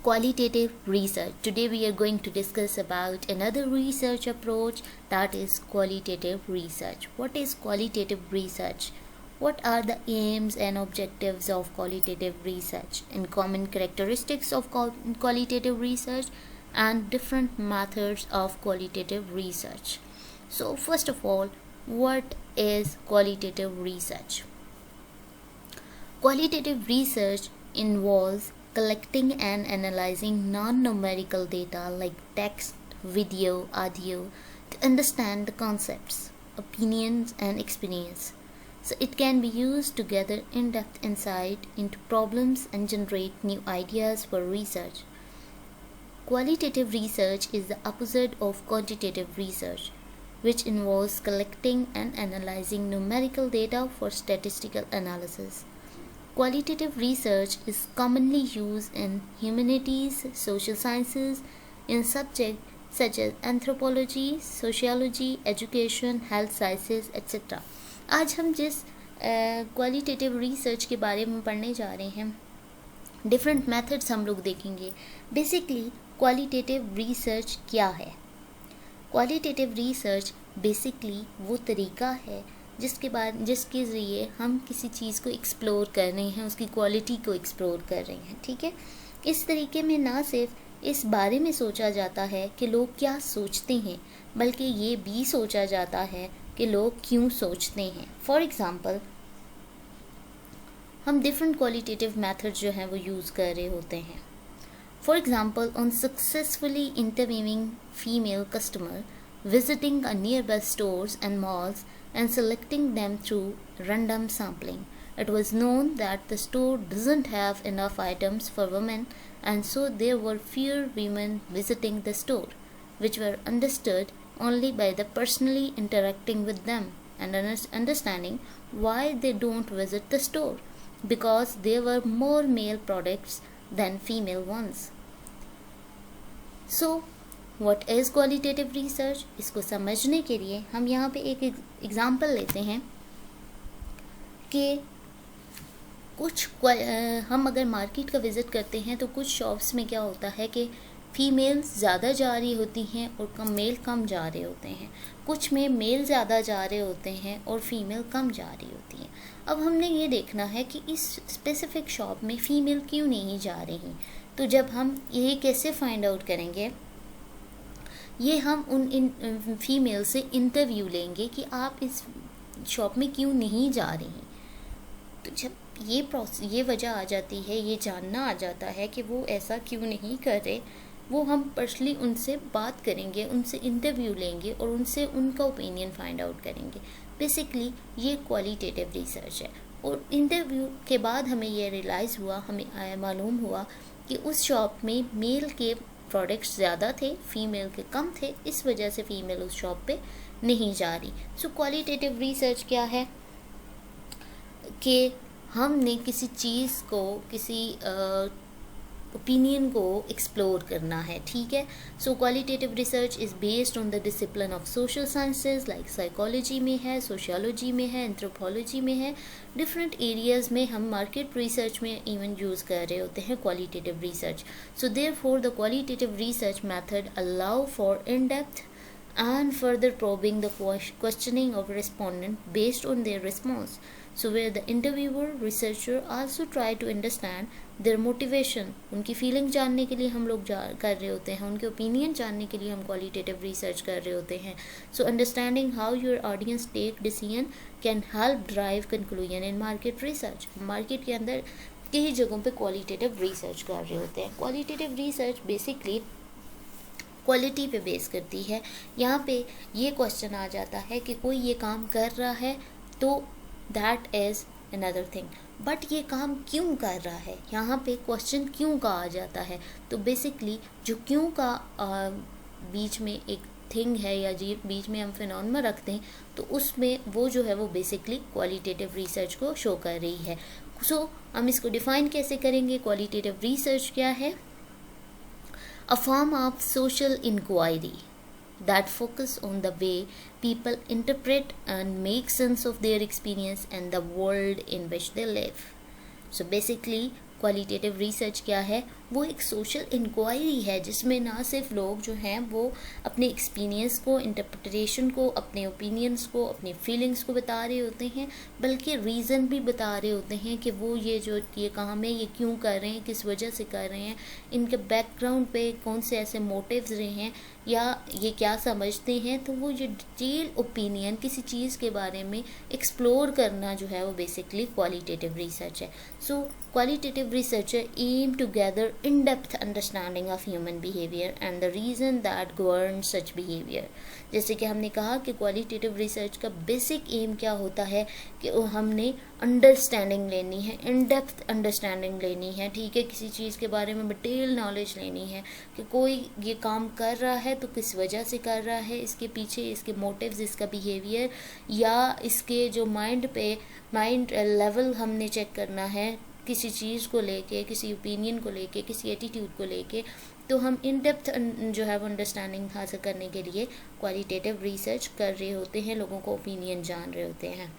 Qualitative research. Today we are going to discuss about another research approach, that is qualitative research. What is qualitative research? What are the aims and objectives of qualitative research, and common characteristics of qualitative research, and different methods of qualitative research? So first of all, what is qualitative research? Qualitative research involves collecting and analyzing non-numerical data like text, video, audio to understand the concepts, opinions, and experience. So it can be used to gather in-depth insight into problems and generate new ideas for research. Qualitative research is the opposite of quantitative research, which involves collecting and analyzing numerical data for statistical analysis. Qualitative research is commonly used in humanities, social sciences, in subjects such as anthropology, sociology, education, health sciences, etc. आज हम जिस qualitative research के बारे में पढ़ने जा रहे हैं, डिफरेंट मेथड्स हम लोग देखेंगे. बेसिकली क्वालिटेटिव रिसर्च क्या है? क्वालिटेटिव रिसर्च बेसिकली वो तरीका है जिसके ज़रिए हम किसी चीज़ को एक्सप्लोर कर रहे हैं, उसकी क्वालिटी को एक्सप्लोर कर रहे हैं. ठीक है, इस तरीके में ना सिर्फ इस बारे में सोचा जाता है कि लोग क्या सोचते हैं, बल्कि ये भी सोचा जाता है कि लोग क्यों सोचते हैं. फॉर एग्ज़ाम्पल, हम डिफरेंट क्वालिटेटिव मेथड जो हैं वो यूज़ कर रहे होते हैं. For example, on successfully interviewing female customer visiting a nearby stores and malls and selecting them through random sampling. It was known that the store doesn't have enough items for women, and so there were fewer women visiting the store, which were understood only by the personally interacting with them and understanding why they don't visit the store, because there were more male products than female ones. So what is qualitative research? इसको समझने के लिए हम यहाँ पे एक example लेते हैं कि हम अगर मार्केट का विज़िट करते हैं तो कुछ शॉप्स में क्या होता है कि फ़ीमेल्स ज़्यादा जा रही होती हैं और मेल कम जा रहे होते हैं. कुछ में मेल ज़्यादा जा रहे होते हैं और फीमेल कम जा रही होती हैं. अब हमने ये देखना है कि इस स्पेसिफ़िक शॉप में फ़ीमेल क्यों नहीं जा रही. तो जब हम ये कैसे फाइंड आउट करेंगे, ये हम उन फीमेल से इंटरव्यू लेंगे कि आप इस शॉप में क्यों नहीं जा रही. तो जब ये वजह आ जाती है, ये जानना आ जाता है कि वो ऐसा क्यों नहीं कर रहे, वो हम पर्सनली उनसे बात करेंगे, उनसे इंटरव्यू लेंगे और उनसे उनका ओपिनियन फाइंड आउट करेंगे. बेसिकली ये क्वालिटेटिव रिसर्च है. और इंटरव्यू के बाद हमें ये रियलाइज़ हुआ, हमें मालूम हुआ कि उस शॉप में मेल के प्रोडक्ट्स ज़्यादा थे, फीमेल के कम थे, इस वजह से फ़ीमेल उस शॉप पे नहीं जा रही. सो क्वालिटेटिव रिसर्च क्या है कि हमने किसी चीज़ को, किसी ओपिनियन को एक्सप्लोर करना है. ठीक है, so qualitative research is based on the discipline of social sciences, like psychology में है, सोशियोलॉजी में है, एंथ्रोपोलॉजी में है. डिफरेंट एरियाज़ में हम मार्केट रिसर्च में इवन यूज़ कर रहे होते हैं qualitative research. So therefore the qualitative research method allow for in depth and further probing the questioning of respondent based on their response. So where the interviewer, researcher also try to understand their motivation. उनकी feeling जानने के लिए हम लोग कर रहे होते हैं, उनके ओपिनियन जानने के लिए हम क्वालिटेटिव रिसर्च कर रहे होते हैं. So understanding how your audience take decision can help drive conclusion in market research. Market के अंदर कई जगहों पे क्वालिटेटिव रिसर्च कर रहे होते हैं. क्वालिटेटिव रिसर्च बेसिकली क्वालिटी पे बेस करती है. यहाँ पे ये क्वेश्चन आ जाता है कि कोई ये काम कर रहा है तो that is another thing, but ये काम क्यों कर रहा है, यहाँ पे क्वेश्चन क्यों का आ जाता है. तो बेसिकली जो क्यों का बीच में एक थिंग है या जी बीच में हम फिनोमेना रखते हैं, तो उसमें वो जो है वो बेसिकली क्वालिटेटिव रिसर्च को शो कर रही है. सो हम इसको डिफ़ाइन कैसे करेंगे? क्वालिटेटिव रिसर्च क्या है? A form of social inquiry that focus on the way people interpret and make sense of their experience and the world in which they live. So basically qualitative research क्या है? वो एक social inquiry है जिसमें ना सिर्फ लोग जो हैं वो अपने एक्सपीरियंस को, इंटरप्रिटेशन को, अपने ओपिनियंस को, अपनी फीलिंग्स को बता रहे होते हैं, बल्कि रीज़न भी बता रहे होते हैं कि वो ये काम है ये क्यों कर रहे हैं, किस वजह से कर रहे हैं, इनके बैकग्राउंड पे कौन से ऐसे मोटिव्स रहे हैं या ये क्या समझते हैं। तो वो ये डिटेल ओपिनियन किसी चीज़ के बारे में एक्सप्लोर करना जो है वो बेसिकली क्वालिटेटिव रिसर्च है। सो qualitative researcher aim to gather in-depth understanding of human behavior and the reason that govern such behavior। जैसे कि हमने कहा कि क्वालिटेटिव रिसर्च का बेसिक एम क्या होता है कि हमने अंडरस्टैंडिंग लेनी है, इन डेप्थ अंडरस्टैंडिंग लेनी है, ठीक है, किसी चीज़ के बारे में डिटेल नॉलेज लेनी है कि कोई ये काम कर रहा है तो किस वजह से कर रहा है, इसके पीछे इसके मोटिव्स, इसका बिहेवियर या इसके जो माइंड लेवल हमने चेक करना है किसी चीज़ को लेके, किसी ओपिनियन को लेके, किसी एटीट्यूड को लेके। तो हम इन डेप्थ जो है वो अंडरस्टैंडिंग हासिल करने के लिए क्वालिटेटिव रिसर्च कर रहे होते हैं, लोगों को ओपिनियन जान रहे होते हैं।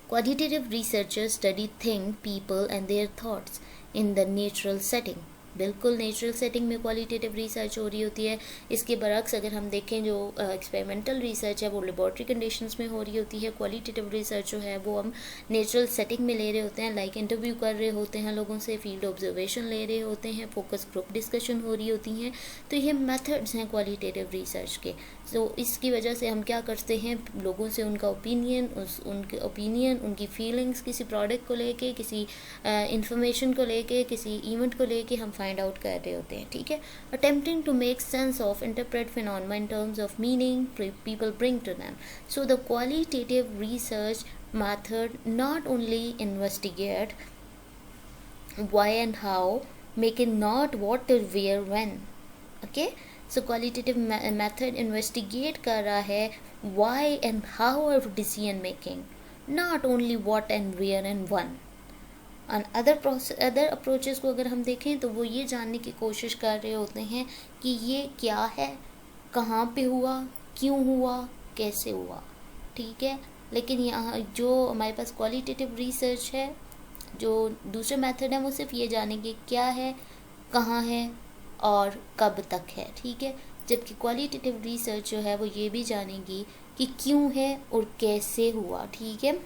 Qualitative researchers study thing, people and their thoughts in the natural setting. बिल्कुल नेचुरल सेटिंग में क्वालिटेटिव रिसर्च हो रही होती है। इसके बरक्स अगर हम देखें जो एक्सपेरिमेंटल रिसर्च है वो लेबॉर्ट्री कंडीशंस में हो रही होती है। क्वालिटेटिव रिसर्च जो है वो हम नेचुरल सेटिंग में ले रहे होते हैं, लाइक इंटरव्यू कर रहे होते हैं लोगों से, फील्ड ऑब्जर्वेशन ले रहे होते हैं, फोकस ग्रुप डिस्कशन हो रही होती हैं। तो ये मेथड्स हैं क्वालिटेटिव रिसर्च के। तो इसकी वजह से हम क्या करते हैं, लोगों से उनका ओपिनियन, उनकी फीलिंग्स किसी प्रोडक्ट को लेके, किसी इंफॉर्मेशन को लेके, किसी इवेंट को लेके हम फाइंड आउट कर रहे होते हैं, ठीक है। Attempting to make sense of interpret phenomena in terms of meaning people bring to them. So the qualitative research method not only investigate why and how, making not what, where, when, okay। So qualitative method investigate कर रहा है why and how of decision making, not only what and where and when। Other approaches को अगर हम देखें तो वो ये जानने की कोशिश कर रहे होते हैं कि ये क्या है, कहाँ पे हुआ, क्यों हुआ, कैसे हुआ, ठीक है। लेकिन यहाँ जो हमारे पास क्वालिटेटिव रिसर्च है, जो दूसरे मेथड है, वो सिर्फ ये जानेंगे क्या है, कहाँ है और कब तक है, ठीक है। जबकि क्वालिटेटिव रिसर्च जो है वो ये भी जानेगी कि क्यों है और कैसे हुआ, ठीक है,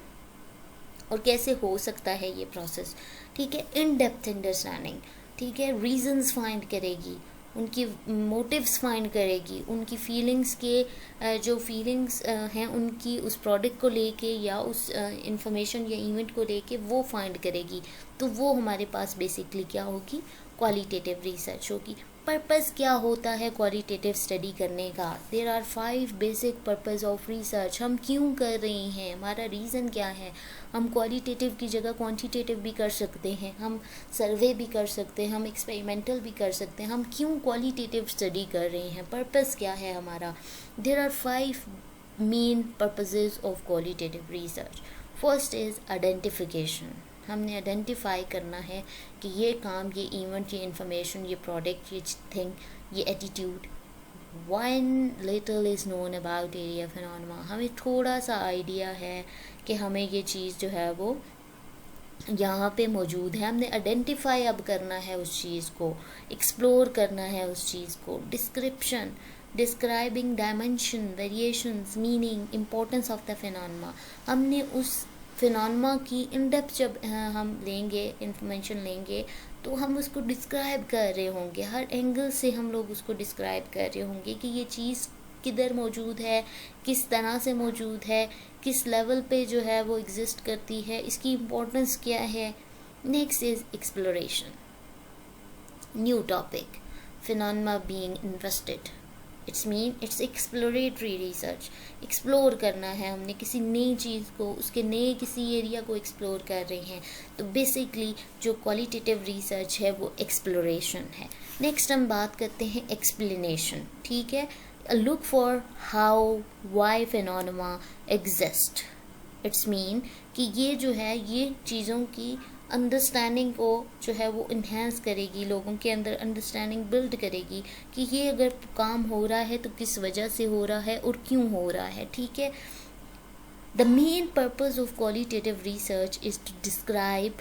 और कैसे हो सकता है ये प्रोसेस, ठीक है। इन डेप्थ अंडरस्टैंडिंग, ठीक है, रीजंस फाइंड करेगी, उनकी मोटिव्स फाइंड करेगी, उनकी फीलिंग्स के जो फीलिंग्स हैं उनकी उस प्रोडक्ट को लेके या उस इंफॉर्मेशन या इवेंट को लेके वो फाइंड करेगी। तो वो हमारे पास बेसिकली क्या होगी, क्वालिटेटिव रिसर्च होगी। पर्पस क्या होता है क्वालिटेटिव स्टडी करने का? There are 5 basic purpose of research. हम क्यों कर रहे हैं, हमारा रीज़न क्या है। हम क्वालिटेटिव की जगह क्वांटिटेटिव भी कर सकते हैं, हम सर्वे भी कर सकते हैं, हम एक्सपेरिमेंटल भी कर सकते हैं। हम क्यों क्वालिटेटिव स्टडी कर रहे हैं, पर्पस क्या है हमारा? There are 5 main purposes of qualitative research. First is identification. हमने आइडेंटिफाई करना है कि ये काम, ये इवेंट, ये इंफॉर्मेशन, ये प्रोडक्ट, ये थिंग, ये attitude, one little is known about area phenomena. हमें थोड़ा सा आइडिया है कि हमें ये चीज़ जो है वो यहाँ पे मौजूद है। हमने आइडेंटिफाई अब करना है उस चीज़ को, एक्सप्लोर करना है उस चीज़ को। Description, describing dimension, variations, meaning, importance of the phenomena. हमने उस फिनोमेना की इन डेप्थ जब हम लेंगे, इंफॉर्मेशन लेंगे, तो हम उसको डिस्क्राइब कर रहे होंगे, हर एंगल से हम लोग उसको डिस्क्राइब कर रहे होंगे कि ये चीज़ किधर मौजूद है, किस तरह से मौजूद है, किस लेवल पे जो है वो एग्जिस्ट करती है, इसकी इम्पोर्टेंस क्या है। Next is exploration, new topic, phenomena being invested, it's exploratory research. Explore करना है हमने किसी नई चीज़ को, उसके नए किसी एरिया को एक्सप्लोर कर रहे हैं। तो बेसिकली जो क्वालिटेटिव रिसर्च है वो एक्सप्लोरेशन है। नेक्स्ट हम बात करते हैं एक्सप्लेनेशन, ठीक है। Look for how, why phenomena exist. It's mean कि ये जो है ये चीज़ों की अंडरस्टैंडिंग को जो है वो इन्हेंस करेगी, लोगों के अंदर अंडरस्टैंडिंग बिल्ड करेगी कि ये अगर काम हो रहा है तो किस वजह से हो रहा है और क्यों हो रहा है, ठीक है। The main purpose of qualitative research is to describe,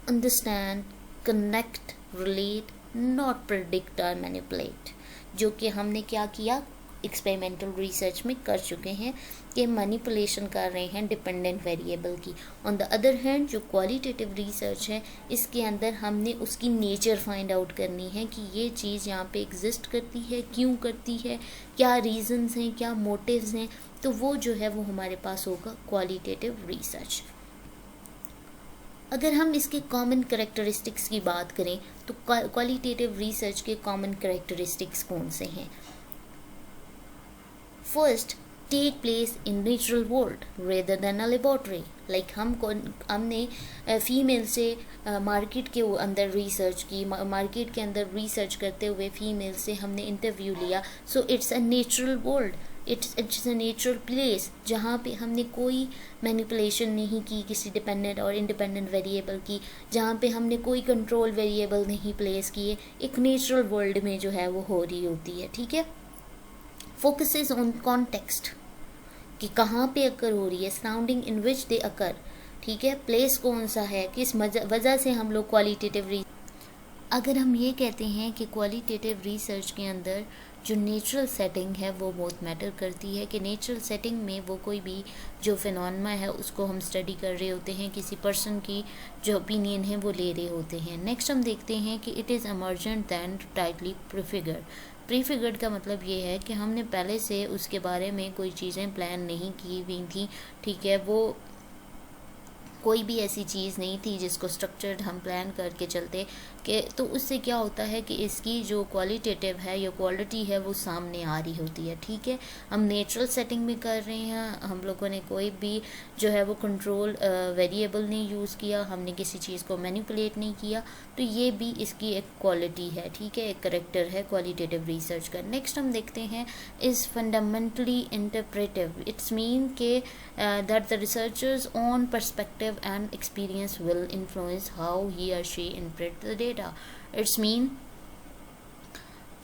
understand, connect, relate not predict और मैनिपुलेट, जो कि हमने क्या किया एक्सपेरिमेंटल रिसर्च में कर चुके हैं कि मैनिपुलेशन कर रहे हैं डिपेंडेंट वेरिएबल की। ऑन द अदर हैंड जो क्वालिटेटिव रिसर्च है इसके अंदर हमने उसकी नेचर फाइंड आउट करनी है कि ये चीज़ यहाँ पे एग्जिस्ट करती है, क्यों करती है, क्या रीजंस हैं, क्या मोटिव्स हैं, तो वो जो है वो हमारे पास होगा क्वालिटेटिव रिसर्च। अगर हम इसके कॉमन करेक्टरिस्टिक्स की बात करें तो क्वालिटेटिव रिसर्च के कॉमन करेक्टरिस्टिक्स कौन से हैं? First, take place in natural world rather than a laboratory. Like हमने फीमेल से मार्केट के अंदर रिसर्च की, मार्केट के अंदर रिसर्च करते हुए फीमेल से हमने इंटरव्यू लिया। So it's a natural world, it's a natural place जहाँ पे हमने कोई मैनिपुलेशन नहीं की किसी डिपेंडेंट और इंडिपेंडेंट वेरिएबल की, जहाँ पे हमने कोई कंट्रोल वेरिएबल नहीं प्लेस किए, एक नेचुरल वर्ल्ड में जो है वो हो रही होती है। ठीक है। फोकसेस ऑन कॉन्टेक्स्ट कि कहाँ पे अकर हो रही है, सराउंडिंग इन विच दे अकर। ठीक है। प्लेस कौन सा है, किस वजह से हम लोग क्वालिटेटिव अगर हम ये कहते हैं कि क्वालिटेटिव रिसर्च के अंदर जो नेचुरल सेटिंग है वो बहुत मैटर करती है, कि नेचुरल सेटिंग में वो कोई भी जो फिनोमेना है उसको हम स्टडी कर रहे होते हैं, किसी पर्सन की जो ओपिनियन है वो ले रहे होते हैं। नेक्स्ट हम देखते हैं कि it is emergent than tightly prefigured. Prefigured का मतलब ये है कि हमने पहले से उसके बारे में कोई चीज़ें प्लान नहीं की हुई थी। ठीक है। वो कोई भी ऐसी चीज़ नहीं थी जिसको स्ट्रक्चर्ड हम प्लान करके चलते कि, तो उससे क्या होता है कि इसकी जो क्वालिटेटिव है या क्वालिटी है वो सामने आ रही होती है। ठीक है। हम नेचुरल सेटिंग में कर रहे हैं, हम लोगों ने कोई भी जो है वो कंट्रोल वेरिएबल नहीं यूज़ किया, हमने किसी चीज़ को मैनिपुलेट नहीं किया, तो ये भी इसकी एक क्वालिटी है। ठीक है। एक करेक्टर है क्वालिटेटिव रिसर्च का। नेक्स्ट हम देखते हैं is fundamentally interpretive. It's mean के that the researchers own perspective and experience will influence how he or she interpret the data. It's mean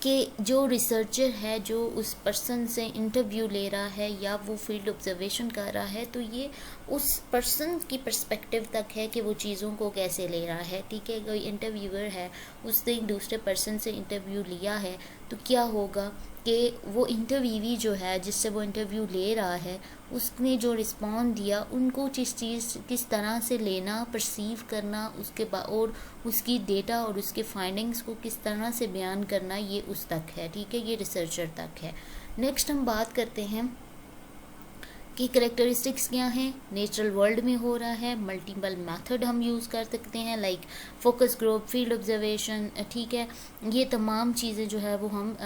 कि जो रिसर्चर है जो उस पर्सन से इंटरव्यू ले रहा है या वो फील्ड ऑब्जर्वेशन कर रहा है, तो ये उस पर्सन की पर्सपेक्टिव तक है कि वो चीज़ों को कैसे ले रहा है। ठीक है। कोई इंटरव्यूअर है, उसने एक दूसरे पर्सन से इंटरव्यू लिया है, तो क्या होगा कि वो इंटरव्यूवी जो है जिससे वो इंटरव्यू ले रहा है उसने जो रिस्पॉन्ड दिया उनको किस तरह से लेना, परसीव करना, उसके बाद और उसकी डेटा और उसके फाइंडिंग्स को किस तरह से बयान करना, ये उस तक है। ठीक है। ये रिसर्चर तक है। नेक्स्ट हम बात करते हैं कि करेक्टरिस्टिक्स क्या हैं। नेचुरल वर्ल्ड में हो रहा है, मल्टीपल मेथड हम यूज़ कर सकते हैं like focus group, field observation. ठीक है। ये तमाम चीज़ें जो है वो हम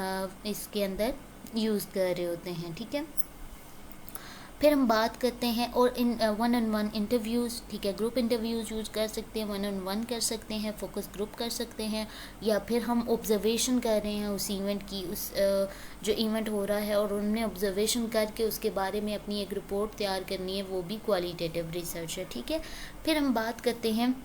इसके अंदर यूज़ कर रहे होते हैं। ठीक है। फिर हम बात करते हैं और इन 1-on-1 इंटरव्यूज़। ठीक है। ग्रुप इंटरव्यूज़ यूज़ कर सकते हैं, 1-on-1 कर सकते हैं, फोकस ग्रुप कर सकते हैं, या फिर हम ऑब्जर्वेशन कर रहे हैं उस इवेंट की, उस जो इवेंट हो रहा है और उनने ऑब्जर्वेशन करके उसके बारे में अपनी एक रिपोर्ट तैयार करनी है, वो भी क्वालिटेटिव रिसर्च है। ठीक है। फिर हम बात करते हैं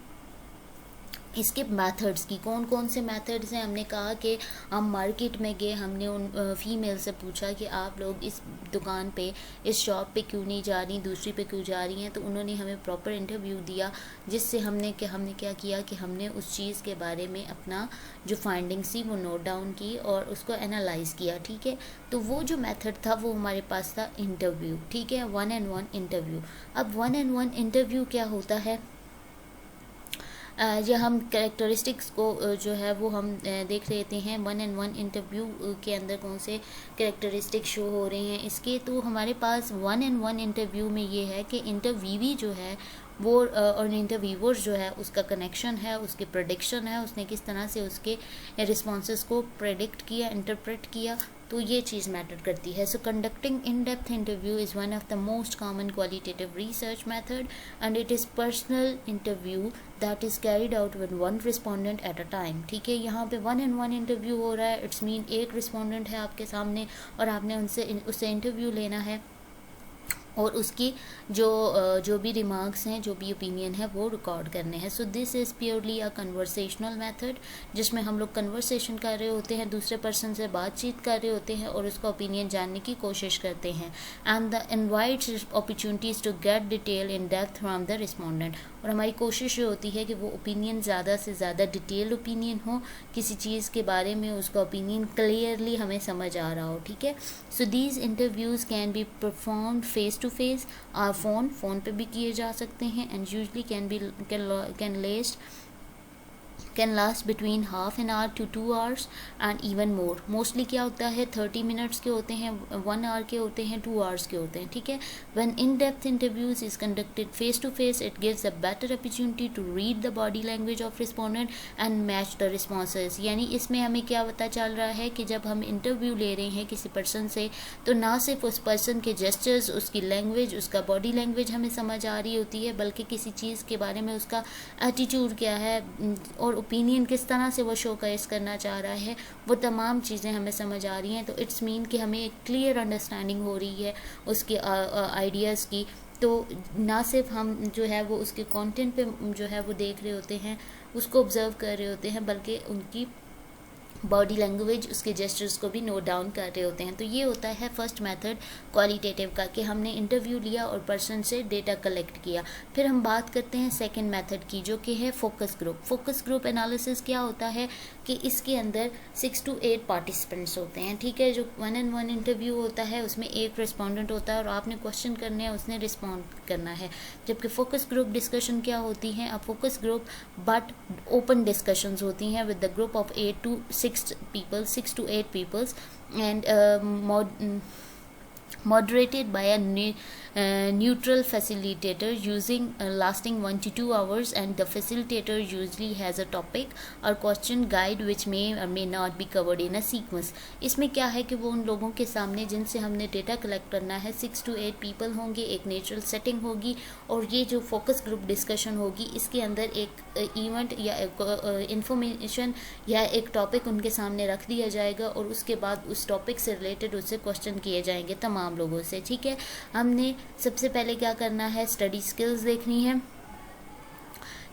इसके मेथड्स की। कौन कौन से मेथड्स हैं? हमने कहा कि हम मार्केट में गए, हमने उन फीमेल से पूछा कि आप लोग इस दुकान पे, इस शॉप पे क्यों नहीं जा रही, दूसरी पे क्यों जा रही हैं, तो उन्होंने हमें प्रॉपर इंटरव्यू दिया, जिससे हमने क्या किया कि हमने उस चीज़ के बारे में अपना जो फाइंडिंग्स थी वो नोट डाउन की और उसको एनालाइज किया। ठीक है। तो वो जो मेथड था वो हमारे पास था इंटरव्यू। ठीक है। 1-on-1 interview. अब 1-on-1 इंटरव्यू क्या होता है, या हम कैरेक्टरिस्टिक्स को जो है वो हम देख लेते हैं। 1-on-1 इंटरव्यू के अंदर कौन से कैरेक्टरिस्टिक शो हो रहे हैं इसके। तो हमारे पास 1-on-1 इंटरव्यू में ये है कि इंटरव्यूवी जो है वो और इंटरव्यूअर जो है उसका कनेक्शन है, उसकी प्रेडिक्शन है, उसने किस तरह से उसके रिस्पॉन्सेस को प्रेडिक्ट किया, इंटरप्रेट किया, तो ये चीज़ मैटर करती है। So conducting in depth interview is one of the most common qualitative research method and it is personal interview that is carried out with one respondent at a time. ठीक है। यहाँ पे 1-on-1 interview हो रहा है। It's mean एक respondent है आपके सामने और आपने उससे इंटरव्यू लेना है और उसकी जो भी रिमार्क्स हैं, जो भी ओपिनियन है वो रिकॉर्ड करने हैं। So this is purely a conversational method, जिसमें हम लोग कन्वर्सेशन कर रहे होते हैं, दूसरे पर्सन से बातचीत कर रहे होते हैं और उसका ओपिनियन जानने की कोशिश करते हैं। And the invites opportunities to get detail in depth from the respondent. और हमारी कोशिश ये होती है कि वो ओपिनियन ज़्यादा से ज़्यादा डिटेल्ड ओपिनियन हो, किसी चीज़ के बारे में उसका ओपिनियन क्लियरली हमें समझ आ रहा हो, ठीक है। So these interviews can be performed face to face और फ़ोन पे भी किए जा सकते हैं, and usually can last between half an hour to 2 hours and even more. Mostly क्या होता है 30 मिनट्स के होते हैं, 1 आवर के होते हैं, 2 आवर्स के होते हैं, ठीक है। When in depth interviews is conducted face to face it gives a better opportunity to read the body language of respondent and match the responses. यानी इसमें हमें क्या पता चल रहा है कि जब हम इंटरव्यू ले रहे हैं किसी पर्सन से, तो ना सिर्फ उस पर्सन के जेस्चर्स, उसकी लैंग्वेज, उसका बॉडी लैंग्वेज हमें समझ आ रही होती है, बल्कि किसी चीज़ के बारे में उसका एटीट्यूड क्या है और ओपिनियन किस तरह से वो शो केस करना चाह रहा है, वो तमाम चीज़ें हमें समझ आ रही हैं। तो इट्स मीन कि हमें एक क्लियर अंडरस्टैंडिंग हो रही है उसके आइडियाज़ की। तो ना सिर्फ हम जो है वो उसके कंटेंट पे जो है वो देख रहे होते हैं, उसको ऑब्जर्व कर रहे होते हैं, बल्कि उनकी बॉडी लैंग्वेज, उसके जेस्चर्स को भी नोट डाउन कर रहे होते हैं। तो ये होता है फर्स्ट मेथड क्वालिटेटिव का, कि हमने इंटरव्यू लिया और पर्सन से डेटा कलेक्ट किया। फिर हम बात करते हैं सेकंड मेथड की, जो कि है focus group. Focus group analysis क्या होता है कि इसके अंदर 6 to 8 पार्टिसिपेंट्स होते हैं, ठीक है। जो 1-on-1 इंटरव्यू होता है उसमें एक रिस्पॉन्डेंट होता है और आपने क्वेश्चन करने हैं, उसने रिस्पॉन्ड करना है। जबकि फोकस ग्रुप डिस्कशन क्या होती हैं, अब focus group but open discussions होती हैं with the group of 6 to 8 people and moderated by a neutral facilitator using lasting 1 to 2 hours, and the facilitator usually has a topic or question guide which may or may not be covered in a sequence. इसमें क्या है कि वो उन लोगों के सामने जिनसे हमने डेटा कलेक्ट करना है 6 to 8 पीपल होंगे, एक नेचुरल सेटिंग होगी, और ये जो फोकस ग्रुप डिस्कशन होगी इसके अंदर एक इवेंट या इंफॉर्मेशन या एक टॉपिक उनके सामने रख दिया जाएगा और उसके बाद उस टॉपिक से रिलेटेड उससे क्वेश्चन किए जाएंगे तमाम लोगों से, ठीक है। हमने सबसे पहले क्या करना है, स्टडी स्किल्स देखनी है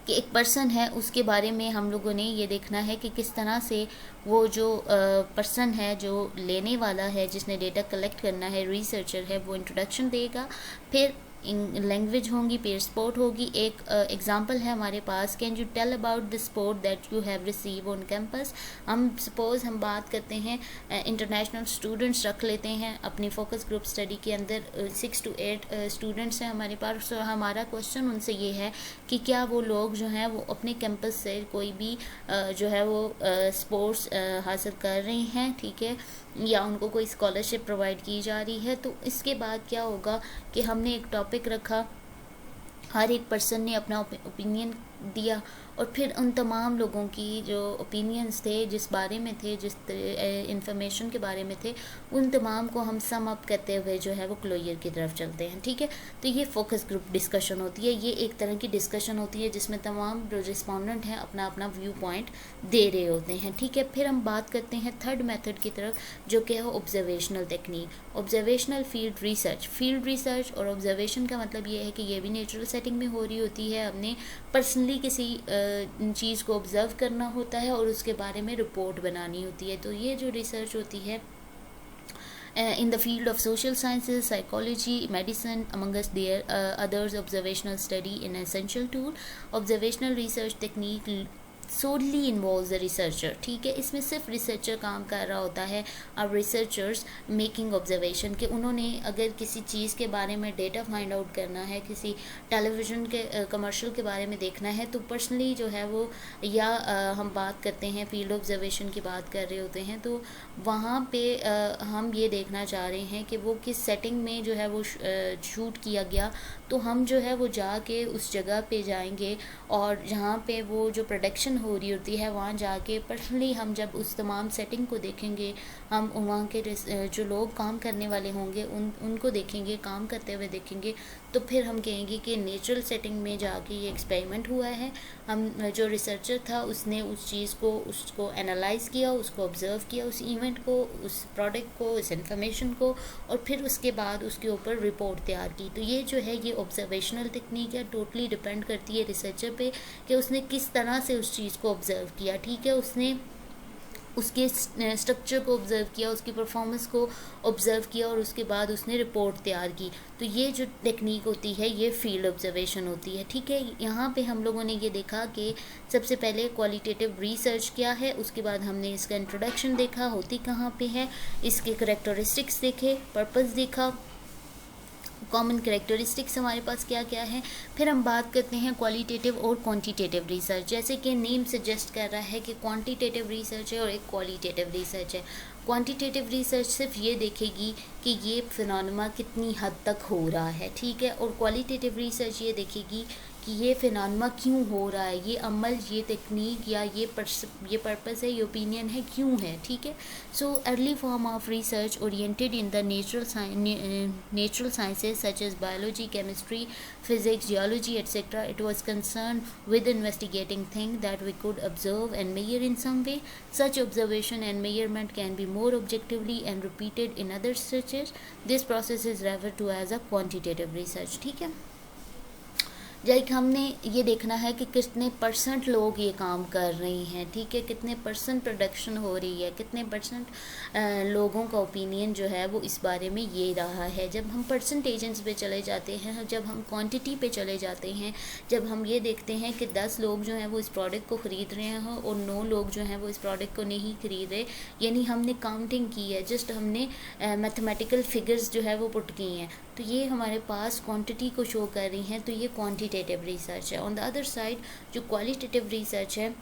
कि एक पर्सन है उसके बारे में हम लोगों ने ये देखना है कि किस तरह से वो जो पर्सन है, जो लेने वाला है, जिसने डेटा कलेक्ट करना है, रिसर्चर है, वो इंट्रोडक्शन देगा। फिर लैंग्वेज होंगी, पेयर स्पोर्ट होगी। एक एग्जांपल है हमारे पास, can you tell about the sport that you have receive on campus. हम सपोज हम बात करते हैं इंटरनेशनल स्टूडेंट्स रख लेते हैं अपनी फोकस ग्रुप स्टडी के अंदर, 6 to 8 स्टूडेंट्स हैं हमारे पास। तो हमारा क्वेश्चन उनसे ये है कि क्या वो लोग जो हैं वो अपने कैंपस से कोई भी जो है वो स्पोर्ट्स हासिल कर रहे हैं, ठीक है, या उनको कोई स्कॉलरशिप प्रोवाइड की जा रही है। तो इसके बाद क्या होगा कि हमने एक टॉपिक रखा, हर एक पर्सन ने अपना ओपिनियन दिया, और फिर उन तमाम लोगों की जो ओपिनियंस थे, जिस बारे में थे, जिस इंफॉर्मेशन के बारे में थे, उन तमाम को हम सम अप करते हुए जो है वो क्लोजर की तरफ चलते हैं, ठीक है। तो ये फोकस ग्रुप डिस्कशन होती है, ये एक तरह की डिस्कशन होती है जिसमें तमाम जो रिस्पॉन्डेंट हैं अपना अपना व्यू पॉइंट दे रहे होते हैं, ठीक है। फिर हम बात करते हैं थर्ड मेथड की तरफ, जो कि है observational technique, observational field research. Field research और ऑब्जर्वेशन का मतलब ये है कि ये भी नेचुरल सेटिंग में हो रही होती है, हमने पर्सनली किसी चीज़ को ऑब्जर्व करना होता है और उसके बारे में रिपोर्ट बनानी होती है। तो ये जो रिसर्च होती है in the field of social sciences, psychology, medicine, amongst their others, observational study an essential tool. Observational research technique solely involves the researcher, ठीक है। इसमें सिर्फ रिसर्चर काम कर रहा होता है। अब रिसर्चर्स मेकिंग ऑब्जर्वेशन के, उन्होंने अगर किसी चीज़ के बारे में डेटा फाइंड आउट करना है, किसी टेलीविज़न के कमर्शियल के बारे में देखना है, तो पर्सनली जो है वो, या हम बात करते हैं फील्ड ऑब्जर्वेशन की बात कर रहे होते हैं, तो वहाँ पे हम ये देखना चाह रहे हैं कि वो किस सेटिंग में जो है वो शूट किया गया। तो हम जो है वो जाके उस जगह पे जाएंगे और जहाँ पे वो जो प्रोडक्शन हो रही होती है वहाँ जाके पर्सनली हम जब उस तमाम सेटिंग को देखेंगे, हम वहाँ के जो लोग काम करने वाले होंगे उनको देखेंगे, काम करते हुए देखेंगे, तो फिर हम कहेंगे कि नेचुरल सेटिंग में जाके ये एक्सपेरिमेंट हुआ है। हम जो रिसर्चर था उसने उस चीज़ को, उसको एनालाइज़ किया, उसको ऑब्ज़र्व किया, उस इवेंट को, उस प्रोडक्ट को, उस इन्फॉर्मेशन को, और फिर उसके बाद उसके ऊपर रिपोर्ट तैयार की। तो ये जो है ये ऑब्जर्वेशनल टेक्निक है, टोटली डिपेंड करती है रिसर्चर पे कि उसने किस तरह से उस चीज़ को ऑब्ज़र्व किया, ठीक है। उसने उसके स्ट्रक्चर को ऑब्ज़र्व किया, उसकी परफॉर्मेंस को ऑब्ज़र्व किया और उसके बाद उसने रिपोर्ट तैयार की। तो ये जो टेक्निक होती है ये फील्ड ऑब्जर्वेशन होती है, ठीक है। यहाँ पे हम लोगों ने ये देखा कि सबसे पहले क्वालिटेटिव रिसर्च क्या है, उसके बाद हमने इसका इंट्रोडक्शन देखा, होती कहाँ पे है, इसके करैक्टरिस्टिक्स देखे, पर्पस देखा, कॉमन कैरेक्टरिस्टिक्स हमारे पास क्या क्या है। फिर हम बात करते हैं क्वालिटेटिव और क्वांटिटेटिव रिसर्च। जैसे कि नेम सजेस्ट कर रहा है कि क्वांटिटेटिव रिसर्च है और एक क्वालिटेटिव रिसर्च है। क्वांटिटेटिव रिसर्च सिर्फ ये देखेगी कि ये फिनोमेना कितनी हद तक हो रहा है, ठीक है, और क्वालिटेटिव रिसर्च ये देखेगी कि ये फिनोमेना क्यों हो रहा है, ये अमल, ये टेक्निक या ये पर्पस है, ये ओपिनियन है, क्यों है, ठीक है। So early form of research oriented in the natural sciences such as biology, chemistry, physics, geology, etc. It was concerned with investigating things that we could observe and measure in some way. Such observation and measurement can be more objectively and repeated in other researches. This process is referred to as a quantitative research. ठीक है। Like हमने ये देखना है कि कितने percent लोग ये काम कर रहे हैं, ठीक है, कितने परसेंट प्रोडक्शन हो रही है, कितने परसेंट लोगों का ओपिनियन जो है वो इस बारे में ये रहा है। जब हम परसेंटेजेस पे चले जाते हैं, जब हम क्वांटिटी पे चले जाते हैं, जब हम ये देखते हैं कि 10 लोग जो हैं वो इस प्रोडक्ट को ख़रीद रहे हैं और 9 लोग जो हैं वो इस प्रोडक्ट को नहीं खरीद रहे, यानी हमने काउंटिंग की है, जस्ट हमने मैथमेटिकल फिगर्स जो है वो पुट की हैं, तो ये हमारे पास क्वांटिटी को शो कर रही हैं, तो ये क्वांटिटेटिव रिसर्च है। ऑन द अदर साइड जो क्वालिटेटिव रिसर्च है,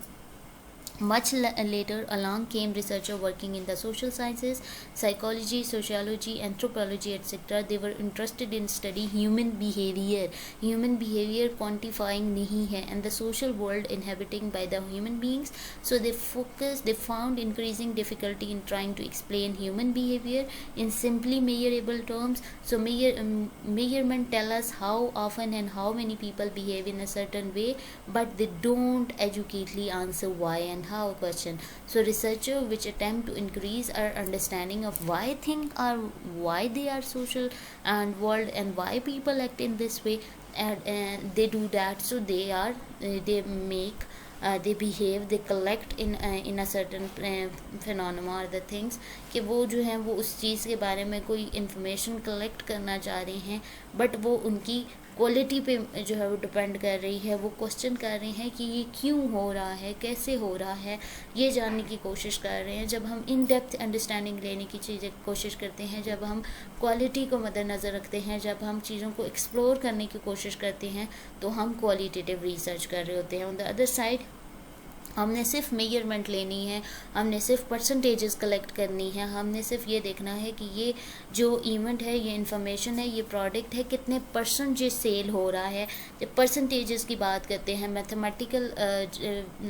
much later along came researcher working in the social sciences, psychology, sociology, anthropology, etc. They were interested in study human behavior quantifying nahi hai, and the social world inhabiting by the human beings. So they found increasing difficulty in trying to explain human behavior in simply measurable terms. So measurement tell us how often and how many people behave in a certain way, but they don't educately answer why and how question. So researcher which attempt to increase our understanding of why they are social and world and why people act in this way, and they do that. So they make they behave, they collect in a certain phenomena or the things, कि वो जो हैं वो उस चीज़ के बारे में कोई इन्फॉर्मेशन कलेक्ट करना चाह रहे हैं, बट वो उनकी क्वालिटी पे जो है वो डिपेंड कर रही है। वो क्वेश्चन कर रहे हैं कि ये क्यों हो रहा है, कैसे हो रहा है, ये जानने की कोशिश कर रहे हैं। जब हम इन डेप्थ अंडरस्टैंडिंग लेने की चीज़ें कोशिश करते हैं, जब हम क्वालिटी को मद्देनज़र रखते हैं, जब हम चीज़ों को एक्सप्लोर करने की कोशिश करते हैं, तो हम क्वालिटेटिव रिसर्च कर रहे होते हैं। ऑन द अदर साइड हमने सिर्फ मेजरमेंट लेनी है, हमने सिर्फ परसेंटेजेस कलेक्ट करनी है, हमने सिर्फ ये देखना है कि ये जो इवेंट है, ये इन्फॉर्मेशन है, ये प्रोडक्ट है, कितने परसेंट जो सेल हो रहा है। जब परसेंटेजेस की बात करते हैं, मैथमेटिकल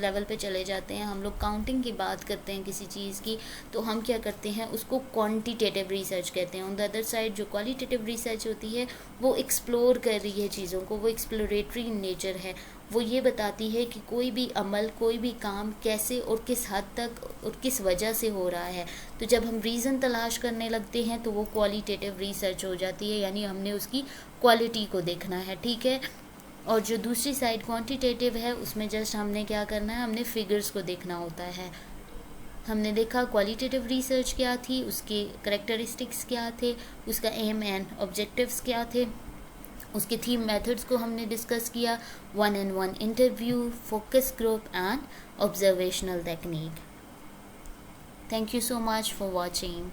लेवल पे चले जाते हैं, हम लोग काउंटिंग की बात करते हैं किसी चीज़ की, तो हम क्या करते हैं, उसको क्वान्टिटेटिव रिसर्च कहते हैं। ऑन द अदर साइड जो क्वालिटेटिव रिसर्च होती है वो एक्सप्लोर कर रही है चीज़ों को, वो एक्सप्लोरेटरी नेचर है, वो ये बताती है कि कोई भी अमल, कोई भी काम कैसे और किस हद तक और किस वजह से हो रहा है। तो जब हम रीज़न तलाश करने लगते हैं तो वो क्वालिटेटिव रिसर्च हो जाती है, यानी हमने उसकी क्वालिटी को देखना है, ठीक है। और जो दूसरी साइड क्वांटिटेटिव है, उसमें जस्ट हमने क्या करना है, हमने फिगर्स को देखना होता है। हमने देखा क्वालिटेटिव रिसर्च क्या थी, उसके करैक्टरिस्टिक्स क्या थे, उसका एम एंड ऑब्जेक्टिव्स क्या थे, उसके थीम मेथड्स को हमने डिस्कस किया, 1-on-1 interview, focus group and observational technique. Thank you so much for watching.